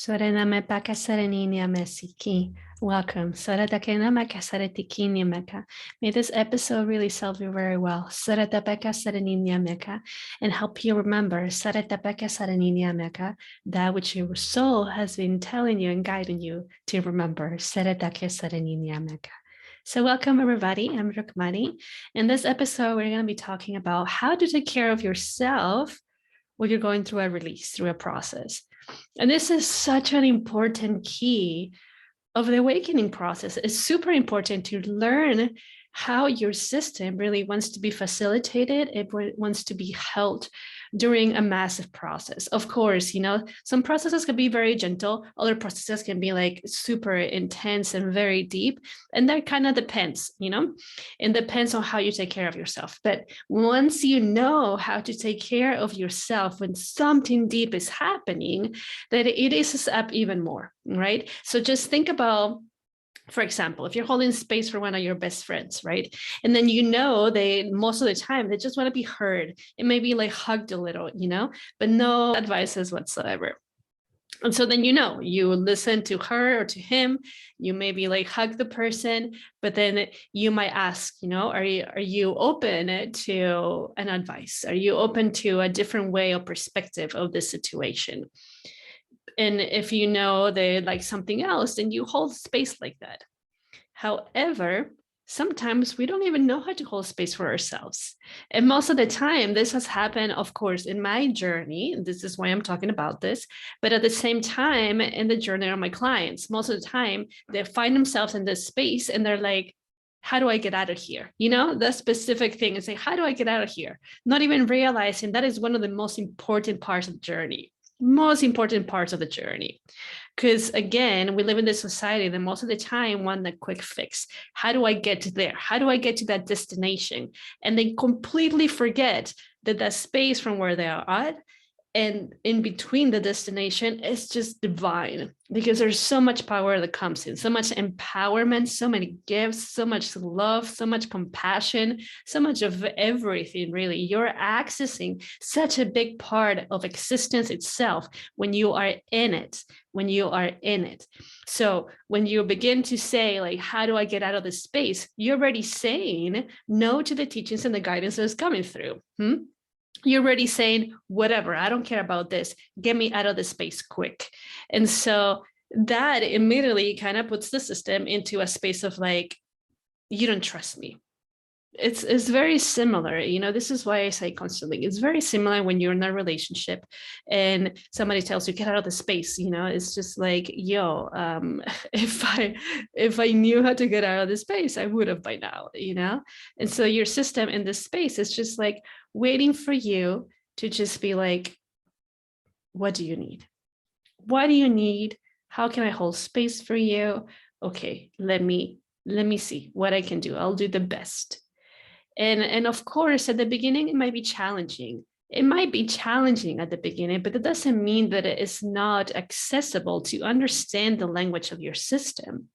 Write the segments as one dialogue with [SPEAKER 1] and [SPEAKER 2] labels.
[SPEAKER 1] Sorename pakasarenini mesiki. Welcome. Soratakenama kasaretikini meka. May this episode really serve you very well. Soratapakasarenini meka, and help you remember Soratapakasarenini meka, that which your soul has been telling you and guiding you to remember. Soratakasarenini meka. So welcome everybody. I'm Rukmani. In this episode, we're going to be talking about how to take care of yourself when you're going through a release, through a process. And this is such an important key of the awakening process. It's super important to learn how your system really wants to be facilitated. It wants to be held during a massive process. Of course, some processes can be very gentle. Other processes can be like super intense and very deep. And that kind of depends, it depends on how you take care of yourself. But once you know how to take care of yourself when something deep is happening, that it is up even more, right? So just think about, for example, if you're holding space for one of your best friends, right? And then they most of the time, they just want to be heard. It may be like hugged a little, but no advices whatsoever. And so then, you listen to her or to him, you maybe like hug the person, but then you might ask, are you open to an advice? Are you open to a different way or perspective of this situation? And if they like something else, then you hold space like that. However, sometimes we don't even know how to hold space for ourselves. And most of the time, this has happened, of course, in my journey. This is why I'm talking about this. But at the same time, in the journey of my clients, most of the time, they find themselves in this space and they're like, how do I get out of here? The specific thing is like, how do I get out of here? Not even realizing that is one of the most important parts of the journey. Because again, we live in this society that most of the time want the quick fix. How do I get to there? How do I get to that destination? And they completely forget that space from where they are at and in between the destination is just divine, because there's so much power that comes in, so much empowerment, so many gifts, so much love, so much compassion, so much of everything, really. You're accessing such a big part of existence itself when you are in it. So when you begin to say, like, how do I get out of this space? You're already saying no to the teachings and the guidance that is coming through. You're already saying, whatever, I don't care about this. Get me out of this space quick. And so that immediately kind of puts the system into a space of like, you don't trust me. It's very similar. This is why I say constantly, it's very similar when you're in a relationship and somebody tells you, get out of the space. It's just like, if I knew how to get out of the space, I would have by now, And so your system in this space is just like waiting for you to just be like, what do you need? What do you need? How can I hold space for you? Okay, let me see what I can do. I'll do the best. And of course, at the beginning, it might be challenging. It might be challenging at the beginning, but that doesn't mean that it is not accessible to understand the language of your system.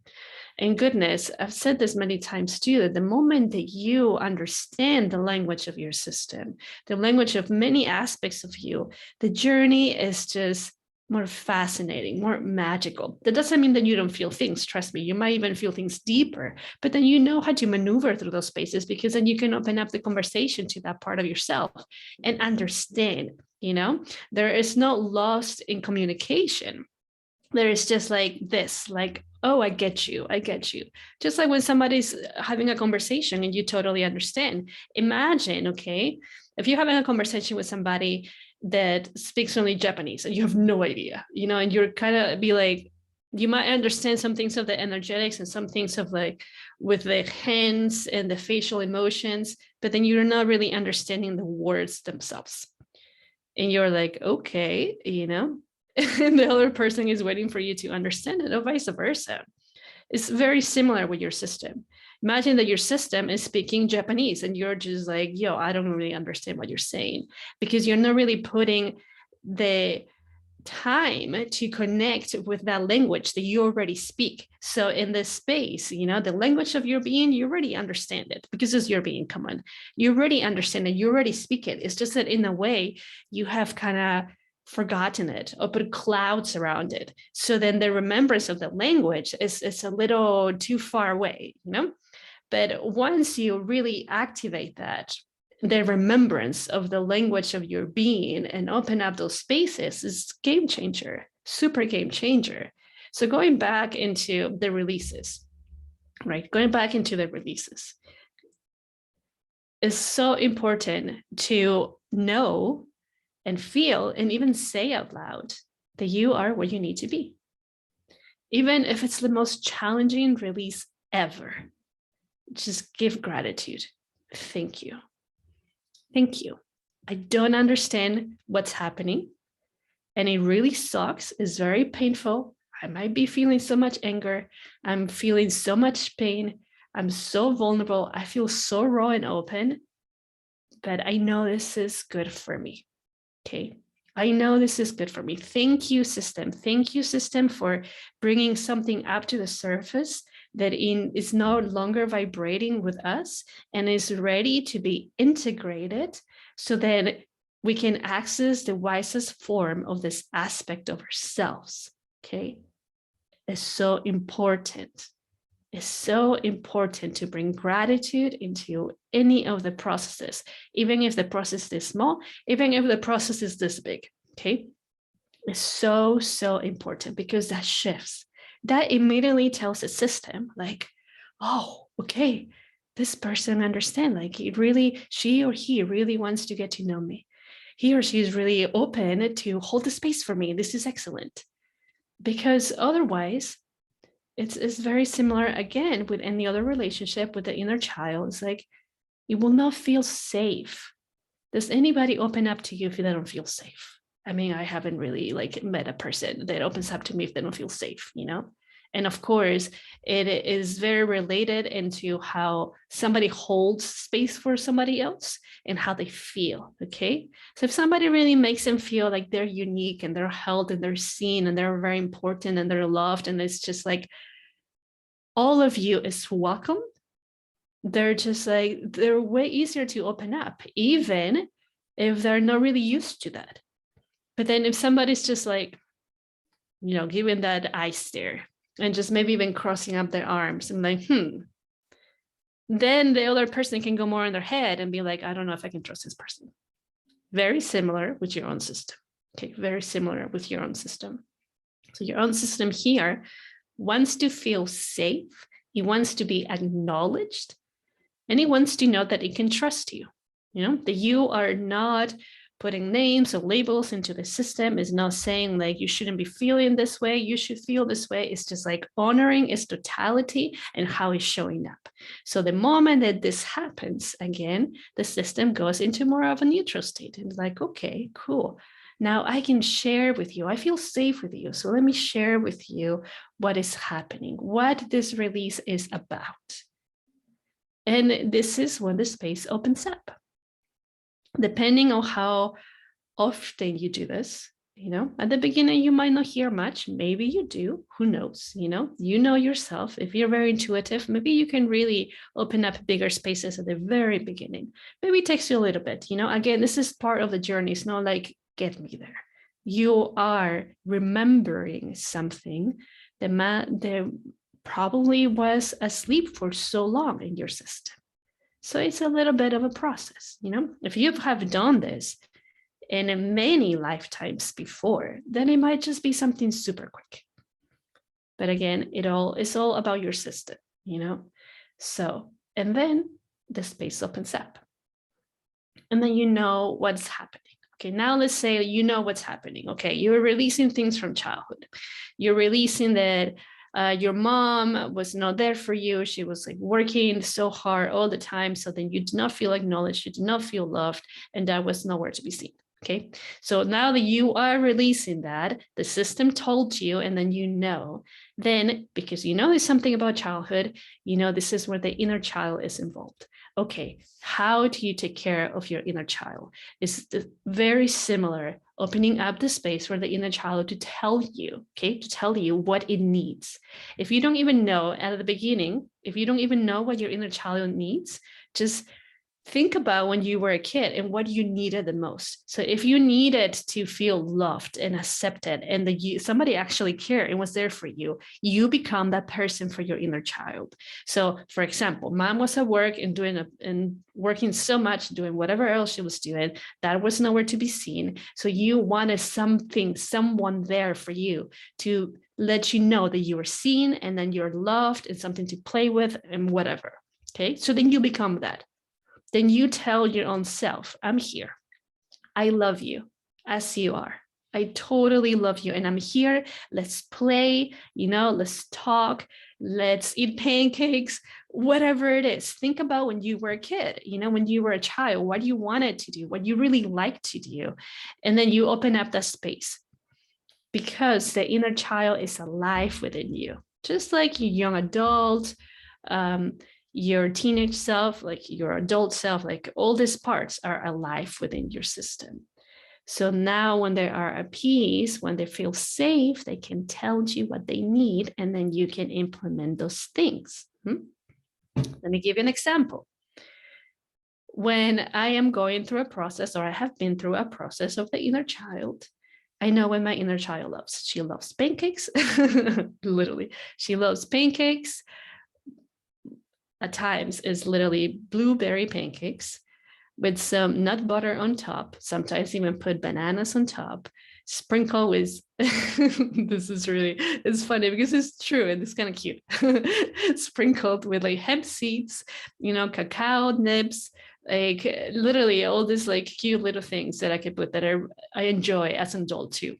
[SPEAKER 1] And goodness, I've said this many times too, that the moment that you understand the language of your system, the language of many aspects of you, the journey is just more fascinating, more magical. That doesn't mean that you don't feel things. Trust me, you might even feel things deeper, but then you know how to maneuver through those spaces, because then you can open up the conversation to that part of yourself and understand, there is no loss in communication. There is just like this, like, oh, I get you. Just like when somebody's having a conversation and you totally understand. Imagine, okay, if you're having a conversation with somebody that speaks only Japanese and you have no idea, and you're kind of be like, you might understand some things of the energetics and some things of like with the hands and the facial emotions, but then you're not really understanding the words themselves. And you're like, okay, and the other person is waiting for you to understand it, or vice versa. It's very similar with your system. Imagine that your system is speaking Japanese and you're just like, I don't really understand what you're saying, because you're not really putting the time to connect with that language that you already speak. So in this space, the language of your being, you already understand it because it's your being. You already understand it. You already speak it. It's just that in a way you have kind of forgotten it or put clouds around it. So then the remembrance of the language is a little too far away, you know? But once you really activate that, the remembrance of the language of your being and open up those spaces is game changer, super game changer. So going back into the releases, right? Going back into the releases is so important to know and feel and even say out loud that you are where you need to be. Even if it's the most challenging release ever, just give gratitude. Thank you. Thank you. I don't understand what's happening. And it really sucks. It's very painful. I might be feeling so much anger. I'm feeling so much pain. I'm so vulnerable. I feel so raw and open. But I know this is good for me. Okay. I know this is good for me. Thank you, system. Thank you, system, for bringing something up to the surface that is no longer vibrating with us and is ready to be integrated so that we can access the wisest form of this aspect of ourselves. Okay. It's so important. It's so important to bring gratitude into any of the processes, even if the process is small, even if the process is this big, okay? It's so, so important because that shifts. That immediately tells the system like, oh, okay, this person understands, like she or he really wants to get to know me. He or she is really open to hold the space for me. This is excellent. Because otherwise, it's very similar again with any other relationship with the inner child. It's like you will not feel safe. Does anybody open up to you if they don't feel safe? I mean, I haven't really met a person that opens up to me if they don't feel safe, you know? And of course, it is very related into how somebody holds space for somebody else and how they feel, okay? So if somebody really makes them feel like they're unique and they're held and they're seen and they're very important and they're loved, and it's just like, all of you is welcome, they're just like, they're way easier to open up, even if they're not really used to that. But then if somebody's just like, you know, giving that eye stare and just maybe even crossing up their arms and like, then the other person can go more in their head and be like, I don't know if I can trust this person. Very similar with your own system. Okay, very similar with your own system. So your own system here wants to feel safe. He wants to be acknowledged. And he wants to know that he can trust you. You know, that you are not putting names or labels into the system, is not saying like you shouldn't be feeling this way, you should feel this way. It's just like honoring its totality and how it's showing up. So the moment that this happens, again, the system goes into more of a neutral state and like, okay, cool. Now I can share with you. I feel safe with you. So let me share with you what is happening, what this release is about. And this is when the space opens up. Depending on how often you do this, you know, at the beginning, you might not hear much. Maybe you do, who knows, you know yourself. If you're very intuitive, maybe you can really open up bigger spaces at the very beginning. Maybe it takes you a little bit, you know, again, this is part of the journey. It's not like, get me there. You are remembering something that probably was asleep for so long in your system. So it's a little bit of a process, you know. If you have done this in many lifetimes before, then it might just be something super quick. But again, it's all about your system, you know. So, and then the space opens up. And then you know what's happening. Okay, now let's say you know what's happening. Okay, you're releasing things from childhood. You're releasing that your mom was not there for you. She was like working so hard all the time. So then you did not feel acknowledged. You did not feel loved. And that was nowhere to be seen. Okay. So now that you are releasing that, the system told you, and then you know, then because you know there's something about childhood, you know, this is where the inner child is involved. Okay. How do you take care of your inner child? It's very similar, opening up the space for the inner child to tell you, okay, to tell you what it needs. If you don't even know at the beginning, if you don't even know what your inner child needs, just think about when you were a kid and what you needed the most. So if you needed to feel loved and accepted and somebody actually cared and was there for you, you become that person for your inner child. So for example, mom was at work and working so much, doing whatever else she was doing, that was nowhere to be seen. So you wanted someone there for you to let you know that you were seen and then you're loved and something to play with and whatever. Okay, so then you become that. Then you tell your own self, I'm here. I love you as you are. I totally love you. And I'm here. Let's play, let's talk, let's eat pancakes, whatever it is. Think about when you were a kid, when you were a child, what you wanted to do, what you really liked to do. And then you open up that space because the inner child is alive within you, just like your young adult, your teenage self, like your adult self, like all these parts are alive within your system. So now when they are at peace, when they feel safe, they can tell you what they need, and then you can implement those things. Let me give you an example. When I am going through a process, or I have been through a process of the inner child, I know when my inner child loves. She loves pancakes, literally. She loves pancakes. At times is literally blueberry pancakes with some nut butter on top, sometimes even put bananas on top, sprinkle with, it's funny because it's true and it's kind of cute, sprinkled with like hemp seeds, cacao nibs, like literally all these like cute little things that I could put that I enjoy as an adult too.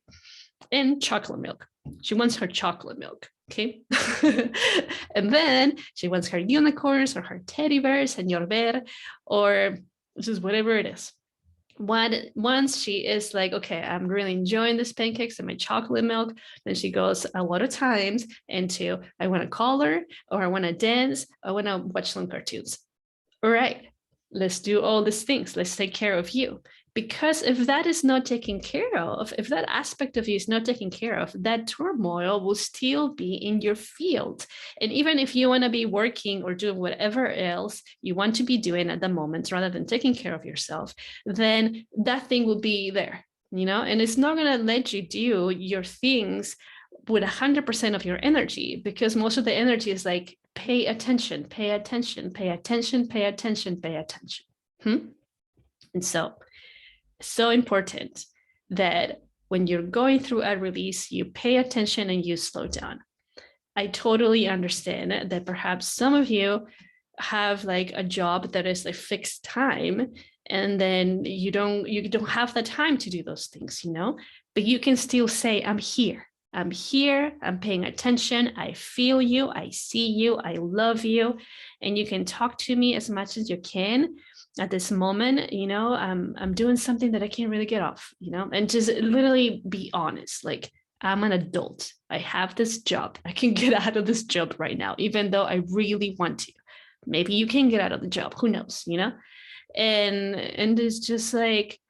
[SPEAKER 1] And chocolate milk. She wants her chocolate milk. Okay. And then she wants her unicorns or her teddy bears, Señor Ver, or just whatever it is. Once she is like, okay, I'm really enjoying this pancakes and my chocolate milk, then she goes a lot of times into, I want to color, or I want to dance, I want to watch some cartoons. All right, let's do all these things. Let's take care of you. Because if that is not taken care of, if that aspect of you is not taken care of, that turmoil will still be in your field. And even if you want to be working or doing whatever else you want to be doing at the moment, rather than taking care of yourself, then that thing will be there, and it's not going to let you do your things with 100% of your energy, because most of the energy is like, pay attention, pay attention, pay attention, pay attention, pay attention. And so important that when you're going through a release, you pay attention and you slow down. I totally understand that perhaps some of you have like a job that is like fixed time, and then you don't have the time to do those things, but you can still say, I'm here, I'm paying attention, I feel you, I see you, I love you, and you can talk to me as much as you can. At this moment, I'm doing something that I can't really get off, and just literally be honest. Like, I'm an adult. I have this job. I can get out of this job right now, even though I really want to. Maybe you can get out of the job. Who knows, And it's just like,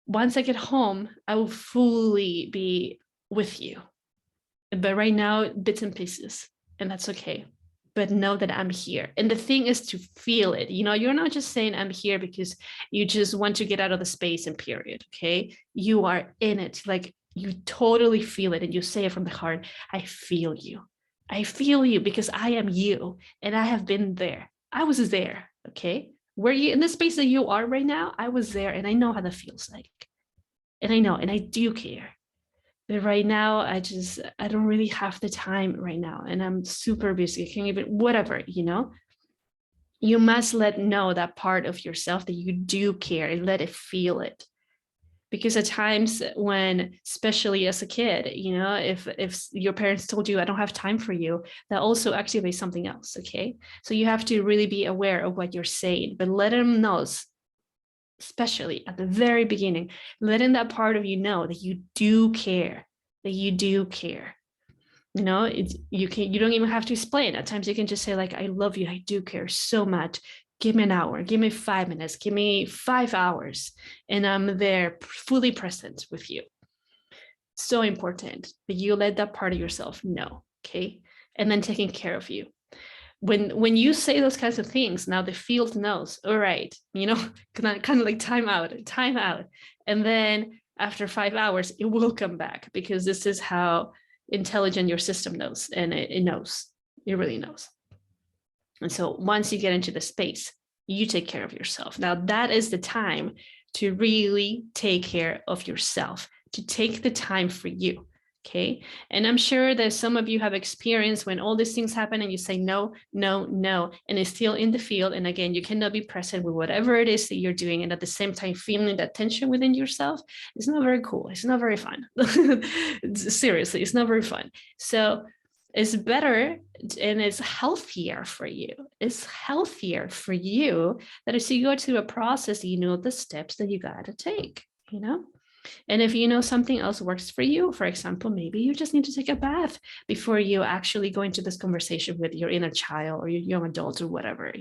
[SPEAKER 1] once I get home, I will fully be with you. But right now, bits and pieces, and that's okay. But know that I'm here. And the thing is to feel it. You're not just saying I'm here because you just want to get out of the space and period. Okay. You are in it. Like, you totally feel it and you say it from the heart. I feel you. I feel you because I am you. And I have been there. I was there. Okay. Were you in the space that you are right now? I was there and I know how that feels like. And I know, and I do care. But right now, I don't really have the time right now. And I'm super busy. I can't even, whatever, You must know that part of yourself that you do care and let it feel it. Because at times when, especially as a kid, if your parents told you, I don't have time for you, that also activates something else, okay? So you have to really be aware of what you're saying, but let them know, especially at the very beginning, letting that part of you know that you do care, you don't even have to explain. At times you can just say like, I love you, I do care so much. Give me an hour, give me 5 minutes, give me 5 hours, and I'm there fully present with you. So important that you let that part of yourself know, okay? And then taking care of you. when you say those kinds of things, now the field knows, all right, kind of like time out. And then after 5 hours, it will come back, because this is how intelligent your system knows. And it knows, it really knows. And so once you get into the space, you take care of yourself. Now that is the time to really take care of yourself, to take the time for you. Okay. And I'm sure that some of you have experienced when all these things happen and you say, no, no, no, and it's still in the field. And again, you cannot be present with whatever it is that you're doing. And at the same time, feeling that tension within yourself. It's not very cool. It's not very fun. Seriously, it's not very fun. So it's better and it's healthier for you. It's healthier for you that as you go through a process, you know the steps that you got to take, And if you know something else works for you, for example, maybe you just need to take a bath before you actually go into this conversation with your inner child or your young adult or whatever,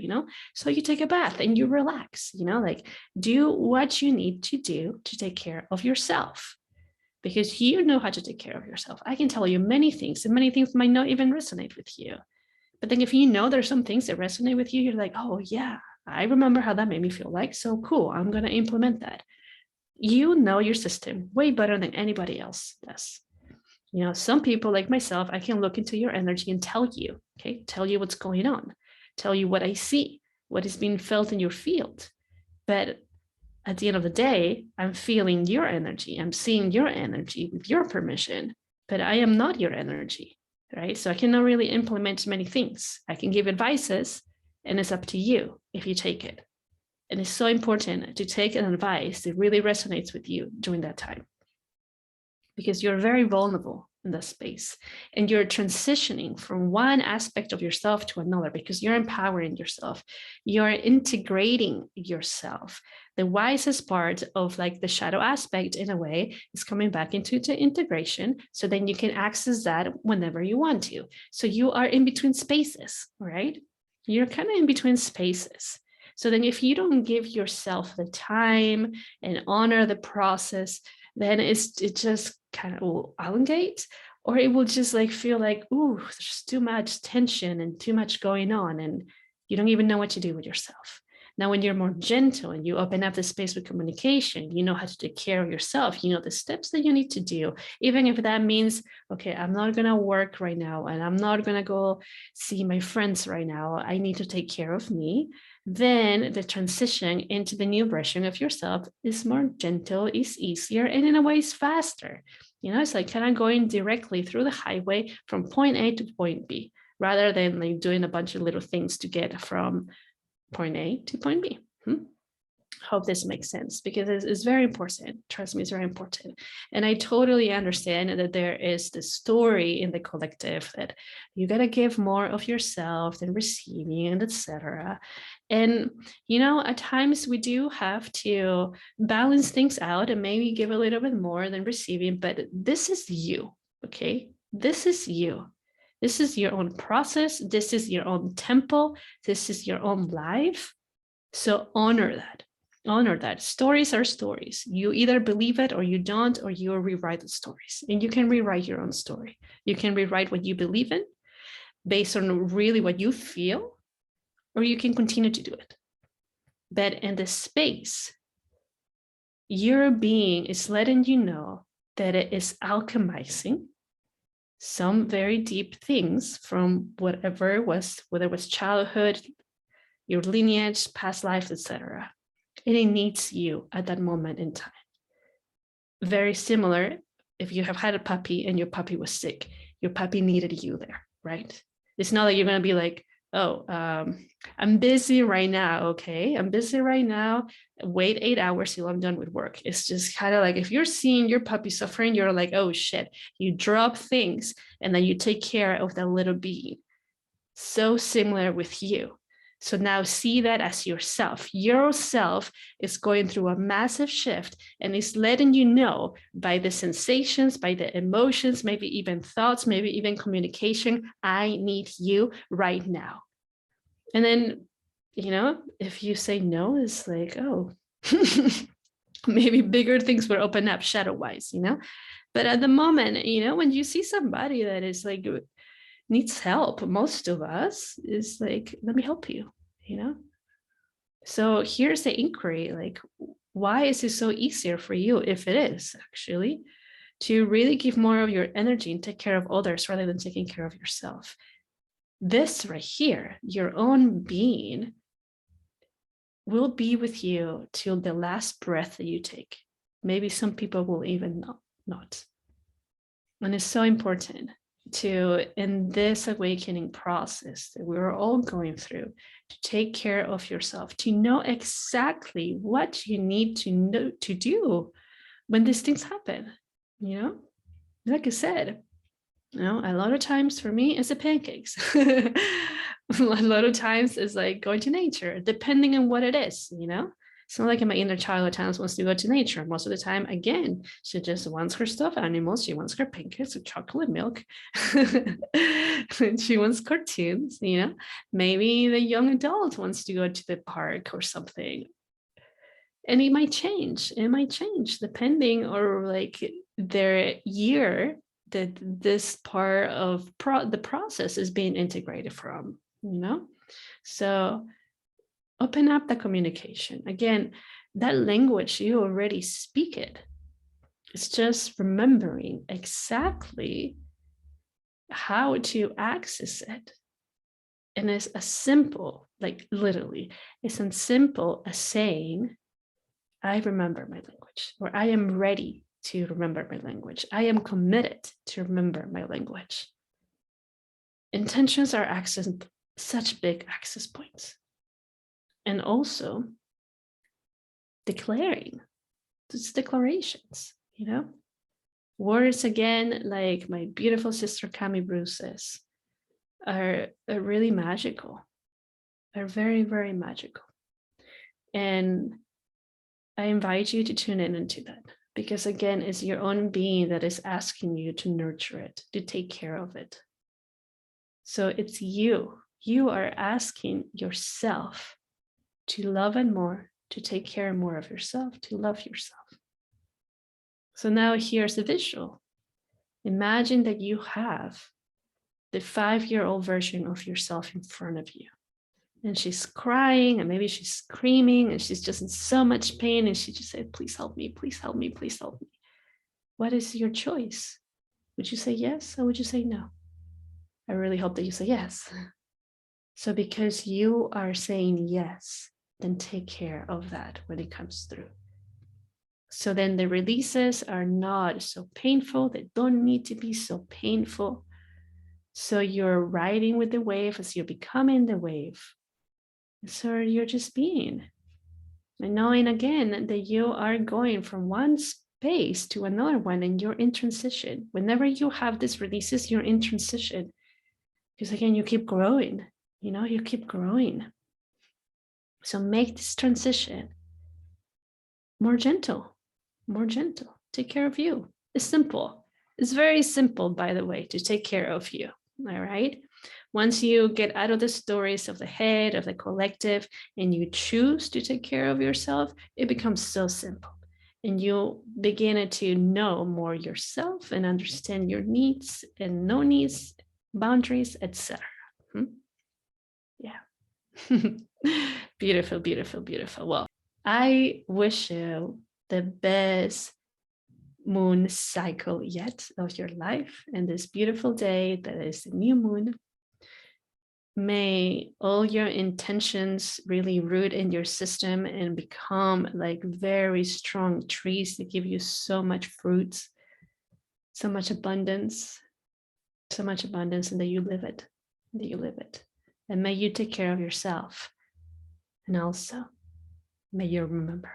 [SPEAKER 1] So you take a bath and you relax, like do what you need to do to take care of yourself. Because you know how to take care of yourself. I can tell you many things, and many things might not even resonate with you. But then if you know there's some things that resonate with you, you're like, oh yeah, I remember how that made me feel like. So cool, I'm going to implement that. You know your system way better than anybody else does. Some people like myself, I can look into your energy and tell you, tell you what's going on, tell you what I see, what is being felt in your field. But at the end of the day, I'm feeling your energy. I'm seeing your energy with your permission, but I am not your energy, right? So I cannot really implement many things. I can give advices, and it's up to you if you take it. And it's so important to take an advice that really resonates with you during that time, because you're very vulnerable in that space, and you're transitioning from one aspect of yourself to another, because you're empowering yourself, you're integrating yourself. The wisest part of like the shadow aspect in a way is coming back into the integration, so then you can access that whenever you want to. So you are in between spaces, right? You're kind of in between spaces. So then if you don't give yourself the time and honor the process, then it just kind of will elongate, or it will just like feel like, ooh, there's too much tension and too much going on, and you don't even know what to do with yourself. Now, when you're more gentle and you open up the space with communication, you know how to take care of yourself, you know the steps that you need to do, even if that means, okay, I'm not going to work right now, and I'm not going to go see my friends right now. I need to take care of me. Then the transition into the new version of yourself is more gentle, is easier, and in a way is faster. It's like kind of going directly through the highway from point A to point B, rather than like doing a bunch of little things to get from point A to point B. Hope this makes sense, because it's very important. Trust me, it's very important. And I totally understand that there is the story in the collective that you got to give more of yourself than receiving, and etc. And, at times we do have to balance things out and maybe give a little bit more than receiving, but this is you, okay? This is you. This is your own process. This is your own tempo. This is your own life. So honor that. Honor that. Stories are stories. You either believe it or you don't, or you rewrite the stories. And you can rewrite your own story. You can rewrite what you believe in based on really what you feel, or you can continue to do it. But in the space, your being is letting you know that it is alchemizing some very deep things from whatever it was, whether it was childhood, your lineage, past life, etc. And it needs you at that moment in time. Very similar if you have had a puppy and your puppy was sick, your puppy needed you there, right? It's not that you're going to be like, oh, I'm busy right now. Okay, I'm busy right now. Wait 8 hours till I'm done with work. It's just kind of like if you're seeing your puppy suffering, you're like, oh shit, you drop things and then you take care of that little being. So similar with you. So now see that as yourself. Yourself is going through a massive shift and is letting you know by the sensations, by the emotions, maybe even thoughts, maybe even communication, I need you right now. And then, if you say no, it's like, oh, maybe bigger things will open up shadow-wise, But at the moment, when you see somebody that is like needs help, most of us, is like, let me help you, you know? So here's the inquiry, like, why is it so easier for you, if it is actually, to really give more of your energy and take care of others rather than taking care of yourself? This right here, your own being, will be with you till the last breath that you take. Maybe some people will even not. And it's so important to, in this awakening process that we're all going through, to take care of yourself, to know exactly what you need to know to do when these things happen. You know, like I said, you know, a lot of times for me it's the pancakes. A lot of times it's like going to nature, depending on what it is, you know. It's not like my inner child at times wants to go to nature. Most of the time, again, she just wants her stuffed animals. She wants her pancakes with chocolate milk. She wants cartoons, you know. Maybe the young adult wants to go to the park or something. And it might change. It might change depending, or like their year that this part of the process is being integrated from, you know. So open up the communication. Again, that language, you already speak it. It's just remembering exactly how to access it. And it's as simple, like literally, it's as simple as saying, I remember my language, or I am ready to remember my language. I am committed to remember my language. Intentions are such big access points. And also declaring, it's declarations, you know? Words, again, like my beautiful sister Cami Bruce says, are really magical, are very, very magical. And I invite you to tune in into that, because again, it's your own being that is asking you to nurture it, to take care of it. So it's you are asking yourself to love and more, to take care more of yourself, to love yourself. So now here's a visual. Imagine that you have the 5-year-old version of yourself in front of you. And she's crying, and maybe she's screaming, and she's just in so much pain. And she just said, please help me, please help me, please help me. What is your choice? Would you say yes, or would you say no? I really hope that you say yes. So because you are saying yes, then take care of that when it comes through. So then the releases are not so painful. They don't need to be so painful. So you're riding with the wave as you're becoming the wave. So you're just being, and knowing again that you are going from one space to another one, and you're in transition. Whenever you have these releases, you're in transition, because again, you keep growing, you know, you keep growing. So make this transition more gentle, more gentle. Take care of you. It's simple. It's very simple, by the way, to take care of you. All right. Once you get out of the stories of the head, of the collective, and you choose to take care of yourself, it becomes so simple. And you begin to know more yourself and understand your needs and no needs, boundaries, etc. Yeah. Beautiful, beautiful, beautiful. Well, I wish you the best moon cycle yet of your life, and this beautiful day that is the new moon. May all your intentions really root in your system and become like very strong trees that give you so much fruits, so much abundance, and that you live it, And may you take care of yourself. And also, may you remember